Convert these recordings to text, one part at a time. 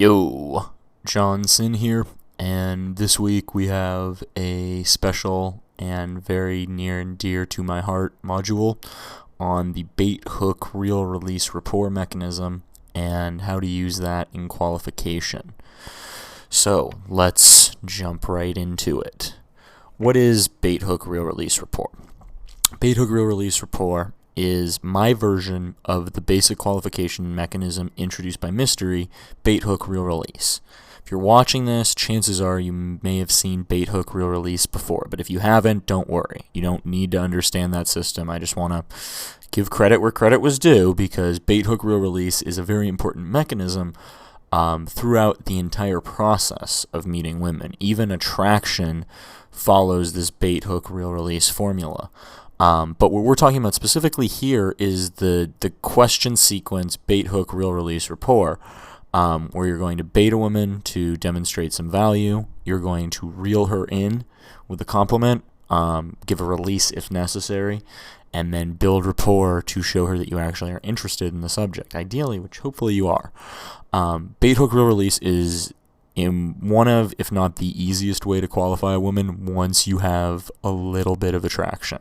Yo, Johnson here, and this week we have a special and very near and dear to my heart module on the bait hook reel release rapport mechanism and how to use that in qualification. So let's jump right into it. What is bait hook reel release rapport? Bait hook reel release rapport is my version of the basic qualification mechanism introduced by Mystery, bait hook reel release. If you're watching this, chances are you may have seen bait hook reel release before, but if you haven't, don't worry. You don't need to understand that system. I just want to give credit where credit was due, because bait hook reel release is a very important mechanism throughout the entire process of meeting women. Even attraction follows this bait hook reel release formula. But what we're talking about specifically here is the question sequence bait hook reel release rapport, where you're going to bait a woman to demonstrate some value. You're going to reel her in with a compliment, give a release if necessary, and then build rapport to show her that you actually are interested in the subject, ideally, which hopefully you are. Bait hook reel release is in one of, if not the easiest way to qualify a woman once you have a little bit of attraction.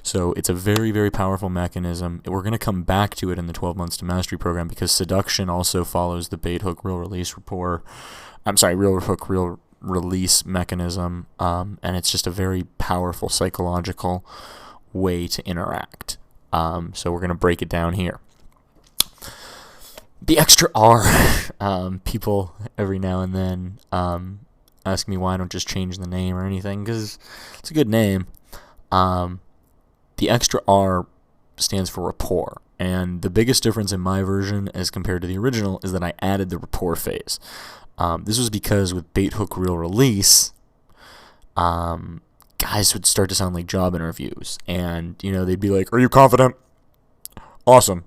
So it's a very, very powerful mechanism. We're going to come back to it in the 12 Months to Mastery program, because seduction also follows the bait hook reel release rapport. Reel hook reel release mechanism, and it's just a very powerful psychological way to interact. So we're going to break it down here. The extra R, people every now and then ask me why I don't just change the name or anything, because it's a good name. The extra R stands for rapport, and the biggest difference in my version as compared to the original is that I added the rapport phase. This was because with bait hook reel release, guys would start to sound like job interviews, and they'd be like, "Are you confident? Awesome.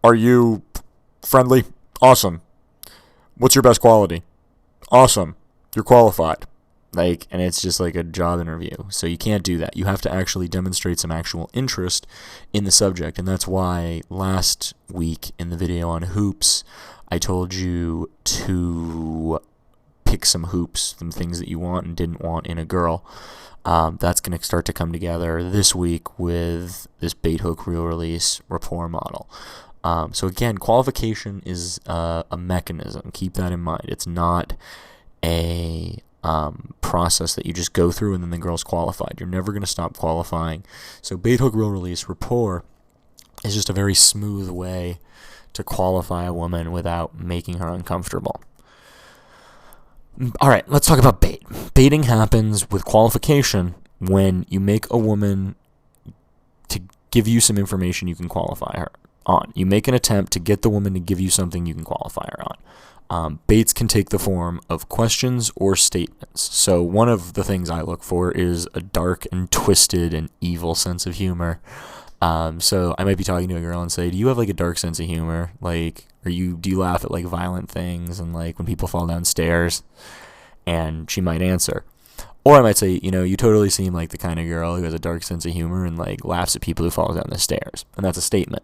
Are you friendly? Awesome. What's your best quality? Awesome. You're qualified." And it's just like a job interview. So you can't do that. You have to actually demonstrate some actual interest in the subject. And that's why last week in the video on hoops, I told you to pick some hoops, some things that you want and didn't want in a girl. That's going to start to come together this week with this bait hook reel release rapport model. So again, qualification is a mechanism. Keep that in mind. It's not a process that you just go through and then the girl's qualified. You're never going to stop qualifying. So bait hook reel release rapport is just a very smooth way to qualify a woman without making her uncomfortable. All right, let's talk about bait. Baiting happens with qualification when you make a woman to give you some information you can qualify her on. You make an attempt to get the woman to give you something you can qualify her on. Baits can take the form of questions or statements. So one of the things I look for is a dark and twisted and evil sense of humor. So I might be talking to a girl and say, "Do you have like a dark sense of humor? Do you laugh at like violent things and like when people fall down stairs?" And she might answer. Or I might say, "You totally seem like the kind of girl who has a dark sense of humor and like laughs at people who fall down the stairs." And that's a statement.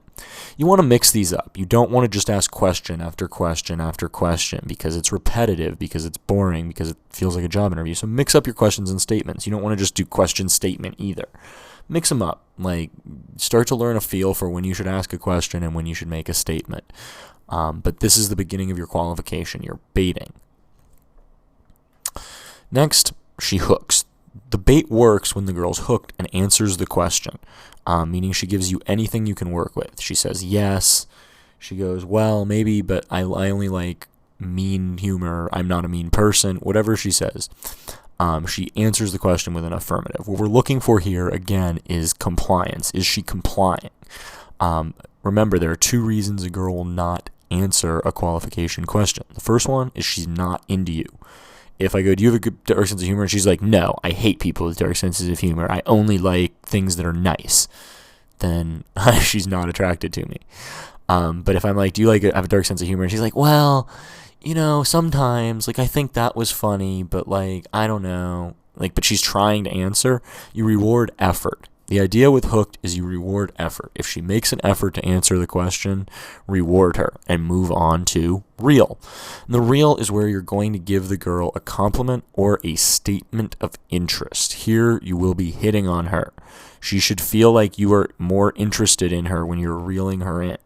You want to mix these up. You don't want to just ask question after question after question, because it's repetitive, because it's boring, because it feels like a job interview. So mix up your questions and statements. You don't want to just do question statement either. Mix them up. Start to learn a feel for when you should ask a question and when you should make a statement. But this is the beginning of your qualification. You're baiting. Next, she hooks. The bait works when the girl's hooked and answers the question, meaning she gives you anything you can work with. She says yes. She goes, "Well, maybe, but I only like mean humor. I'm not a mean person." Whatever she says, she answers the question with an affirmative. What we're looking for here, again, is compliance. Is she complying? Remember, there are two reasons a girl will not answer a qualification question. The first one is she's not into you. If I go, "Do you have a good dark sense of humor?" and she's like, "No, I hate people with dark senses of humor. I only like things that are nice," then she's not attracted to me. But if I'm like, "Do you have a dark sense of humor?" and she's like, "Well, sometimes, I think that was funny, but I don't know." But she's trying to answer. You reward effort. The idea with hooked is you reward effort. If she makes an effort to answer the question, reward her and move on to reel. And the reel is where you're going to give the girl a compliment or a statement of interest. Here you will be hitting on her. She should feel like you are more interested in her when you're reeling her in.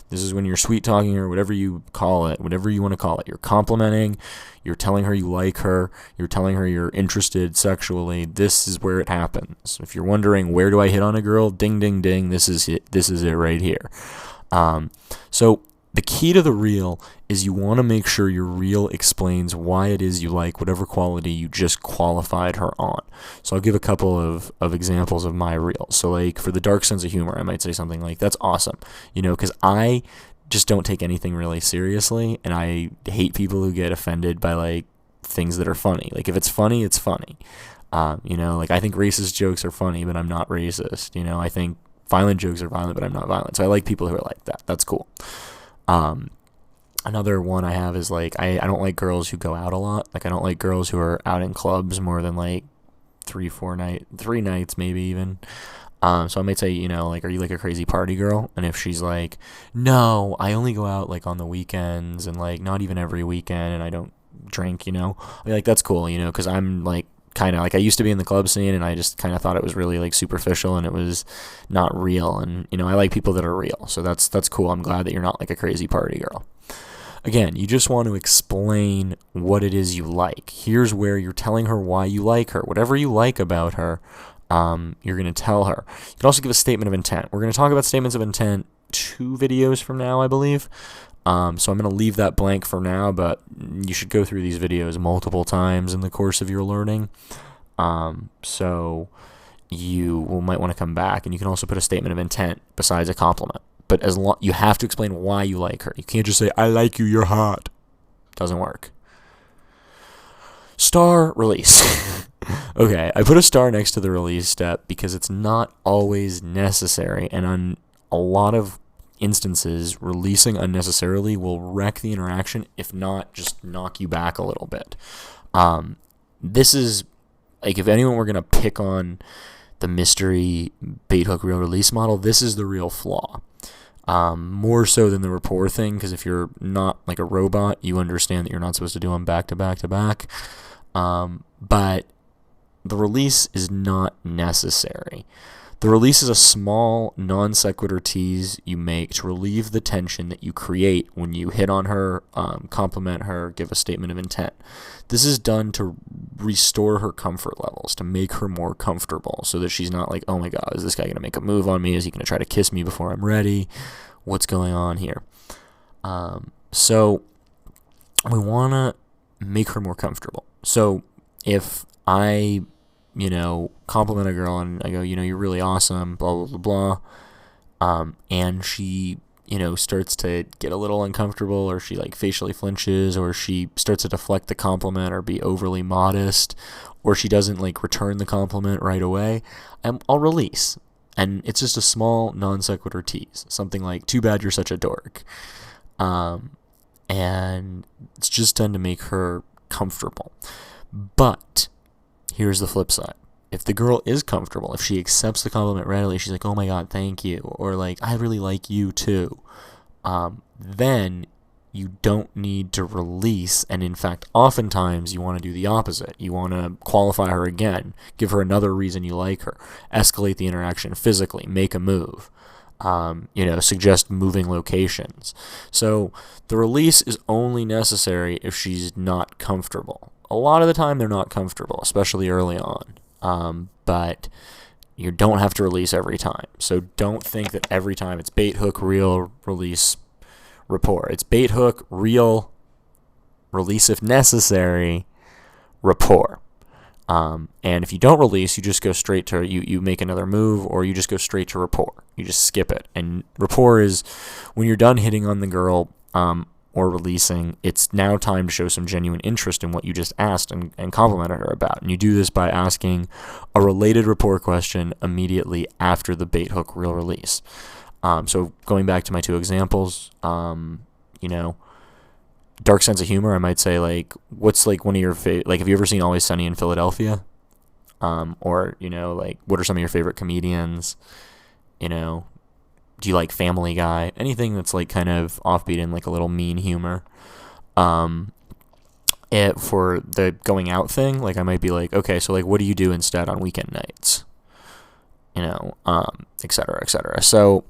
This is when you're sweet talking her, whatever you call it, whatever you want to call it. You're complimenting, you're telling her you like her, you're telling her you're interested sexually. This is where it happens. If you're wondering, where do I hit on a girl? Ding, ding, ding. This is it. This is it right here. So the key to the reel is you want to make sure your reel explains why it is you like whatever quality you just qualified her on. So I'll give a couple of examples of my reel. So like for the dark sense of humor, I might say something like, that's awesome, because I just don't take anything really seriously, and I hate people who get offended by like things that are funny. Like if it's funny, it's funny. Like I think racist jokes are funny, but I'm not racist. I think violent jokes are violent, but I'm not violent. So I like people who are like that. That's cool. Another one I have is like, I don't like girls who go out a lot. Like I don't like girls who are out in clubs more than like 3 nights, maybe even. So I might say, like, are you like a crazy party girl? And if she's like, no, I only go out like on the weekends and like not even every weekend, and I don't drink, I'll be like, that's cool, because I'm like, kind of like, I used to be in the club scene, and I just kind of thought it was really like superficial and it was not real. And I like people that are real, so that's cool. I'm glad that you're not like a crazy party girl. Again, you just want to explain what it is you like. Here's where you're telling her why you like her. Whatever you like about her, you're going to tell her. You can also give a statement of intent. We're going to talk about statements of intent 2 videos from now, I believe. So I'm going to leave that blank for now, but you should go through these videos multiple times in the course of your learning. So you might want to come back, and you can also put a statement of intent besides a compliment. But you have to explain why you like her. You can't just say, I like you, you're hot. Doesn't work. Star release. Okay, I put a star next to the release step because it's not always necessary, and on a lot of instances, releasing unnecessarily will wreck the interaction, if not just knock you back a little bit. This is, like, if anyone were going to pick on the mystery bait hook reel release model, this is the real flaw. More so than the rapport thing, because if you're not like a robot, you understand that you're not supposed to do them back to back to back. But the release is not necessary. The release is a small non sequitur tease you make to relieve the tension that you create when you hit on her, compliment her, give a statement of intent. This is done to restore her comfort levels, to make her more comfortable, so that she's not like, oh my god, is this guy going to make a move on me? Is he going to try to kiss me before I'm ready? What's going on here? So we want to make her more comfortable. So if I compliment a girl and I go, you're really awesome, blah, blah, blah, blah, and she, starts to get a little uncomfortable, or she like facially flinches, or she starts to deflect the compliment or be overly modest, or she doesn't like return the compliment right away, I'll release. And it's just a small non sequitur tease, something like, too bad you're such a dork. And it's just done to make her comfortable. But here's the flip side. If the girl is comfortable, if she accepts the compliment readily, she's like, oh my god, thank you, or like, I really like you too, then you don't need to release. And in fact, oftentimes you want to do the opposite. You want to qualify her again, give her another reason you like her, escalate the interaction physically, make a move, suggest moving locations. So the release is only necessary if she's not comfortable. A lot of the time they're not comfortable, especially early on. But you don't have to release every time. So don't think that every time it's bait, hook, reel, release, rapport. It's bait, hook, reel, release if necessary, rapport. And if you don't release, you just go straight to, you make another move, or you just go straight to rapport. You just skip it. And rapport is when you're done hitting on the girl, or releasing, it's now time to show some genuine interest in what you just asked and complimented her about. And you do this by asking a related rapport question immediately after the bait, hook, reel, release. So going back to my 2 examples, dark sense of humor, I might say, like, what's like one of your favorite, like, have you ever seen Always Sunny in Philadelphia? Or, like, what are some of your favorite comedians? Do you like Family Guy? Anything that's like kind of offbeat and like a little mean humor. For the going out thing, like I might be like, okay, so like what do you do instead on weekend nights? Et cetera, et cetera. So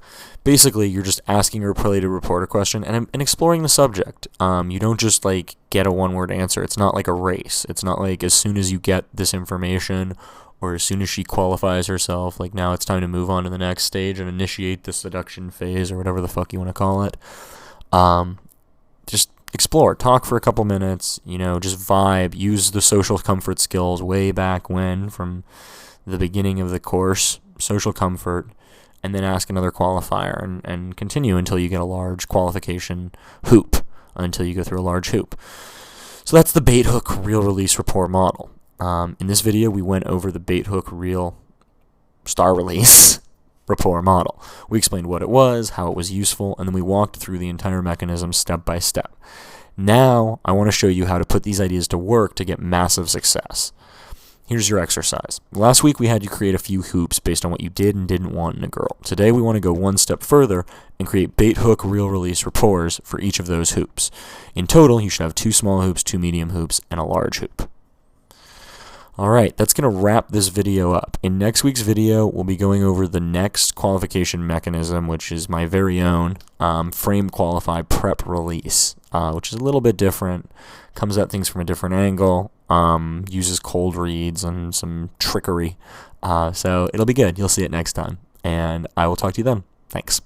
basically, you're just asking a related report a question and exploring the subject. You don't just like get a one-word answer. It's not like a race. It's not like as soon as you get this information or as soon as she qualifies herself, like now it's time to move on to the next stage and initiate the seduction phase or whatever the fuck you want to call it. Just explore, talk for a couple minutes, just vibe, use the social comfort skills way back when from the beginning of the course, social comfort, and then ask another qualifier and continue until you get a large qualification hoop, until you go through a large hoop. So that's the bait hook real release rapport model. In this video, we went over the bait hook real star release rapport model. We explained what it was, how it was useful, and then we walked through the entire mechanism step by step. Now, I want to show you how to put these ideas to work to get massive success. Here's your exercise. Last week, we had you create a few hoops based on what you did and didn't want in a girl. Today, we want to go one step further and create bait hook real release rapports for each of those hoops. In total, you should have 2 small hoops, 2 medium hoops, and a large hoop. Alright, that's going to wrap this video up. In next week's video, we'll be going over the next qualification mechanism, which is my very own frame qualify prep release, which is a little bit different, comes at things from a different angle, uses cold reads and some trickery. So it'll be good. You'll see it next time. And I will talk to you then. Thanks.